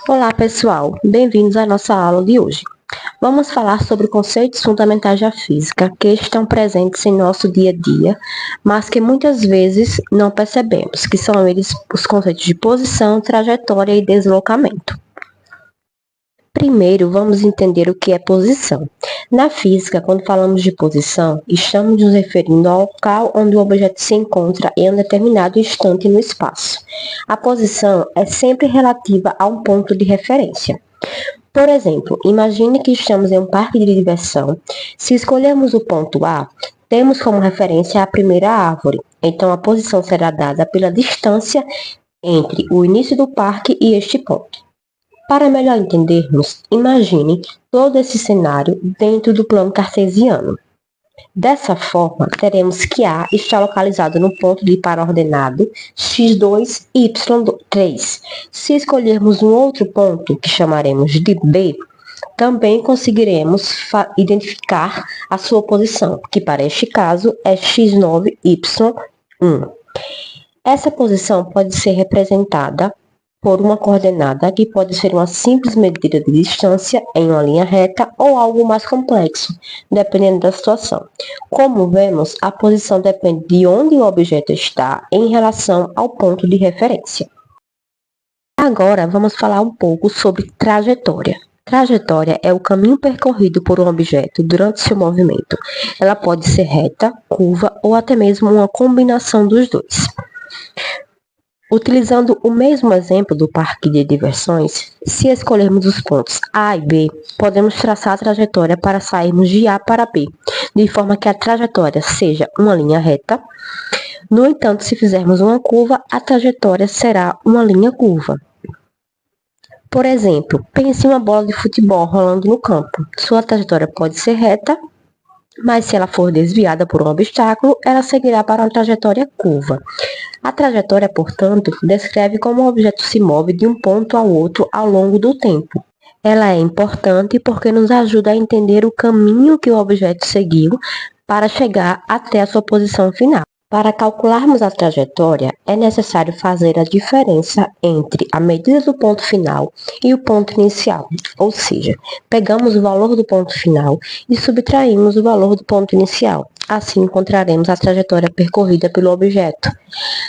Olá pessoal, bem-vindos à nossa aula de hoje. Vamos falar sobre conceitos fundamentais da física que estão presentes em nosso dia a dia, mas que muitas vezes não percebemos, que são eles os conceitos de posição, trajetória e deslocamento. Primeiro, vamos entender o que é posição. Na física, quando falamos de posição, estamos nos referindo ao local onde o objeto se encontra em um determinado instante no espaço. A posição é sempre relativa a um ponto de referência. Por exemplo, imagine que estamos em um parque de diversão. Se escolhermos o ponto A, temos como referência a primeira árvore. Então, a posição será dada pela distância entre o início do parque e este ponto. Para melhor entendermos, imagine todo esse cenário dentro do plano cartesiano. Dessa forma, teremos que A está localizado no ponto de par ordenado x2, y3. Se escolhermos um outro ponto, que chamaremos de B, também conseguiremos identificar a sua posição, que para este caso é x9, y1. Essa posição pode ser representada por uma coordenada que pode ser uma simples medida de distância em uma linha reta ou algo mais complexo, dependendo da situação. Como vemos, a posição depende de onde o objeto está em relação ao ponto de referência. Agora, vamos falar um pouco sobre trajetória. Trajetória é o caminho percorrido por um objeto durante seu movimento. Ela pode ser reta, curva ou até mesmo uma combinação dos dois. Utilizando o mesmo exemplo do parque de diversões, se escolhermos os pontos A e B, podemos traçar a trajetória para sairmos de A para B, de forma que a trajetória seja uma linha reta. No entanto, se fizermos uma curva, a trajetória será uma linha curva. Por exemplo, pense em uma bola de futebol rolando no campo. Sua trajetória pode ser reta, mas se ela for desviada por um obstáculo, ela seguirá para uma trajetória curva. A trajetória, portanto, descreve como o objeto se move de um ponto ao outro ao longo do tempo. Ela é importante porque nos ajuda a entender o caminho que o objeto seguiu para chegar até a sua posição final. Para calcularmos a trajetória, é necessário fazer a diferença entre a medida do ponto final e o ponto inicial, ou seja, pegamos o valor do ponto final e subtraímos o valor do ponto inicial. Assim encontraremos a trajetória percorrida pelo objeto.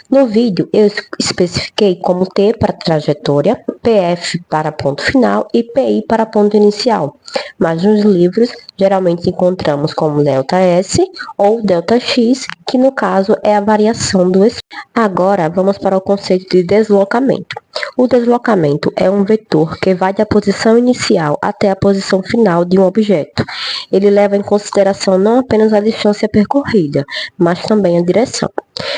No vídeo, eu especifiquei como T para trajetória, PF para ponto final e PI para ponto inicial, mas nos livros geralmente encontramos como ΔS ou ΔX, que no caso é a variação do espaço. Agora, vamos para o conceito de deslocamento. O deslocamento é um vetor que vai da posição inicial até a posição final de um objeto. Ele leva em consideração não apenas a distância percorrida, mas também a direção.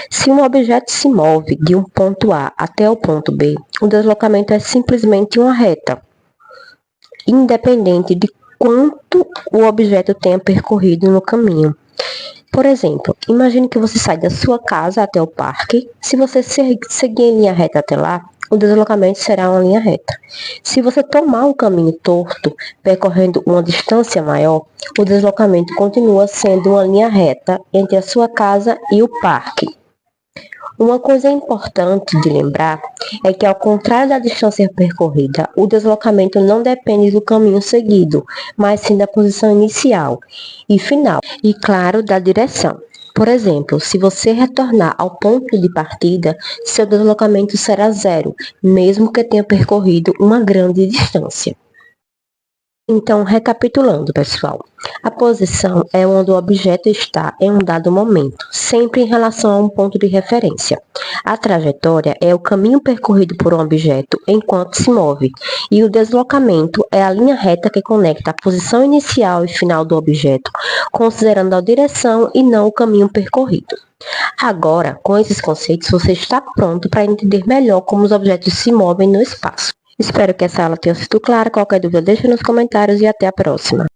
Se um objeto se move de um ponto A até o ponto B, o deslocamento é simplesmente uma reta, independente de quanto o objeto tenha percorrido no caminho. Por exemplo, imagine que você sai da sua casa até o parque. Se você seguir em linha reta até lá, o deslocamento será uma linha reta. Se você tomar um caminho torto, percorrendo uma distância maior, o deslocamento continua sendo uma linha reta entre a sua casa e o parque. Uma coisa importante de lembrar é que, ao contrário da distância percorrida, o deslocamento não depende do caminho seguido, mas sim da posição inicial e final, e claro, da direção. Por exemplo, se você retornar ao ponto de partida, seu deslocamento será zero, mesmo que tenha percorrido uma grande distância. Então, recapitulando, pessoal, a posição é onde o objeto está em um dado momento, sempre em relação a um ponto de referência. A trajetória é o caminho percorrido por um objeto enquanto se move, e o deslocamento é a linha reta que conecta a posição inicial e final do objeto, considerando a direção e não o caminho percorrido. Agora, com esses conceitos, você está pronto para entender melhor como os objetos se movem no espaço. Espero que essa aula tenha sido clara. Qualquer dúvida, deixe nos comentários e até a próxima.